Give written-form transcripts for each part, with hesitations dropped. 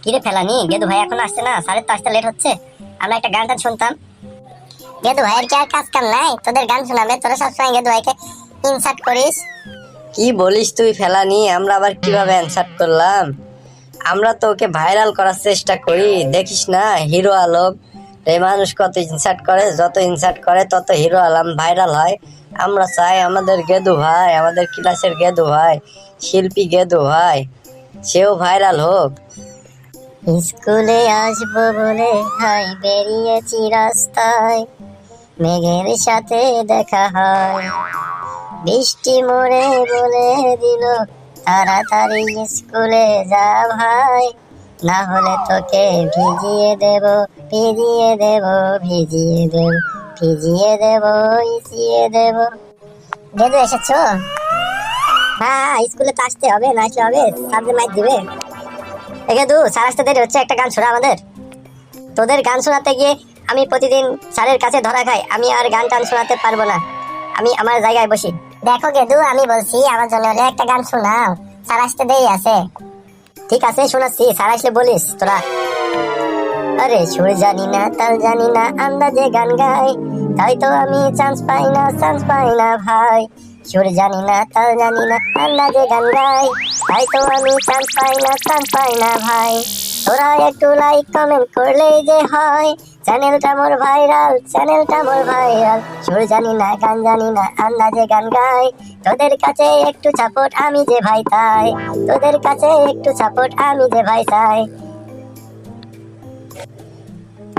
কিরে ফেলানি, গেদু ভাই এখন আসছে না? স্যারের তো আসতে লেট হচ্ছে, আমরা একটা গান টান শুনতাম। গেদু ভাইয়ের কি আর কাজ কাম নাই? তোদের গান শোনাবে? তোরা সবসময় গেদু ভাইকে ইনসার্ট করিস। কি বলিস তুই ফেলানি? আমরা আবার কিভাবে অ্যানসার করলাম? আমরা তো ওকে ভাইরাল করার চেষ্টা করি, দেখিস না হিরো আলম এই মানুষ কত ইনসার্ট করে, যত ইনসার্ট করে তত হিরো আলম ভাইরাল হয়। আমরা চাই আমাদের গেদু ভাই, আমাদের ক্লাসের গেদু ভাই, শিল্পী গেদু ভাই, সেও ভাইরাল হোক। স্কুলে আসবো বলে হাই বেরিয়েছি রাস্তায়, মেঘের সাথে দেখা হয়, বৃষ্টি মোড়ে বলে দিল তাড়াতাড়ি স্কুলে যা ভাই, না হলে তোকে ভিজিয়ে দেব, ভিজিয়ে দেব, ভিজিয়ে দেব, ভিজিয়ে দেব, ইসিয়ে দেব। গেদু এসেছো? হ্যাঁ, স্কুলে তো আসতে হবে, না আসলে হবে? স্যার মাইক দিবে। এ গেদু, স্যার আসতে দেরি হচ্ছে, একটা গান শোনা আমাদের। তোদের গান শোনাতে গিয়ে আমি প্রতিদিন স্যারের কাছে ধরা খাই, আমি আর গান টান শোনাতে পারবো না, আমি আমার জায়গায় বসি। দেখো গেদু, আমি বলছি আমার জন্য হলে একটা গান শোনাও, স্যার আসতে দেরি আছে। ঠিক আছে, শোনাচ্ছি, স্যার আসলে বলিস তোরা। আরে সুর জানি না, তাল জানি না, আন্দাজে গান গাই, তাই তো আমি চান্স পাই না, চান্স পাই না ভাই। সুর জানি না, তাল জানি না, আন্দাজে গান গাই, তাই তো আমি চান্স পাই না, চান্স পাই না ভাই। তোরা একটু লাইক কমেন্ট করলেই যে হয়, চ্যানেলটা মোর ভাইরাল, চ্যানেলটা মোর ভাইরাল। সুর জানি না, গান জানি না, আন্দাজে গান গাই, তোদের কাছে একটু সাপোর্ট আমি যে ভাই চাই, তোদের কাছে একটু সাপোর্ট আমি যে ভাই চাই।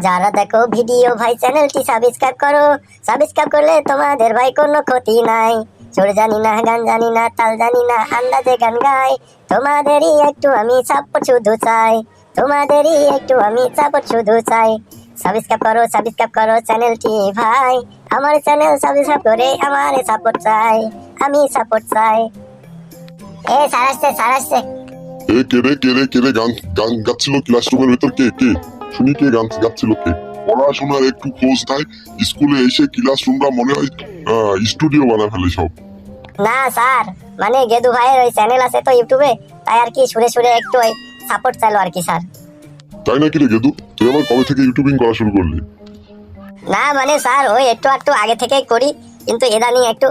যারা দেখো ভিডিও ভাই চ্যানেলটি সাবস্ক্রাইব করো, সাবস্ক্রাইব করলে তোমাদের ভাই কোনো ক্ষতি নাই। সুর জানি না, গান জানি না, তাল জানি না, আন্দাজে গান গাই, তোমাদেরই একটু আমি সাপোর্ট শুধু চাই, তোমাদেরই একটু আমি সাপোর্ট শুধু চাই। সাবস্ক্রাইব করো চ্যানেলটি ভাই, আমার চ্যানেল সাবস্ক্রাইব করে আমার সাপোর্ট চাই, আমি সাপোর্ট চাই। এ স্যার আসছে, স্যার আসছে। এ কে রে গান গান গাচ্ছিল ক্লাসরুমের ভেতর? কে শুনি, কে গান গাচ্ছিল? কে? পড়াশোনার একটু খোঁজ নাই, স্কুলে এসে ক্লাসরুমটা মনে হয় স্টুডিও বানা ফেলে সব। না স্যার, মানে গেদু ভাইয়ের ওই চ্যানেল আছে তো ইউটিউবে, তাই আর কি সুরে সুরে একটু ওই সাপোর্ট চাইলো আর কি স্যার। তাই নাকি রে গেদু? তুই আবার কবে থেকে ইউটিউবিং করা শুরু করলি? না মানে স্যার, ওই একটু আগে থেকেই করি, কিন্তু ইদানিং একটু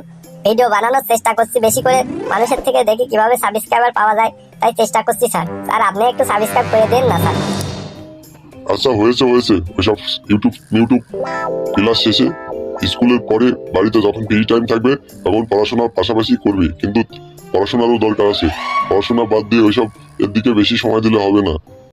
ভিডিও বানানোর চেষ্টা করছি বেশি করে, মানুষের থেকে দেখি কিভাবে সাবস্ক্রাইবার পাওয়া যায়, তাই চেষ্টা করছি স্যার। স্যার আপনি একটু সাবস্ক্রাইব করে দেন না স্যার। আচ্ছা, হয়েছে ওইসব ইউটিউব ক্লাস শেষে স্কুলের পরে বাড়িতে যখন ফ্রি টাইম থাকবে তখন পড়াশোনার পাশাপাশি করবি, কিন্তু পড়াশোনারও দরকার আছে। পড়াশোনা বাদ দিয়ে ওইসব এর দিকে বেশি সময় দিলে হবে না।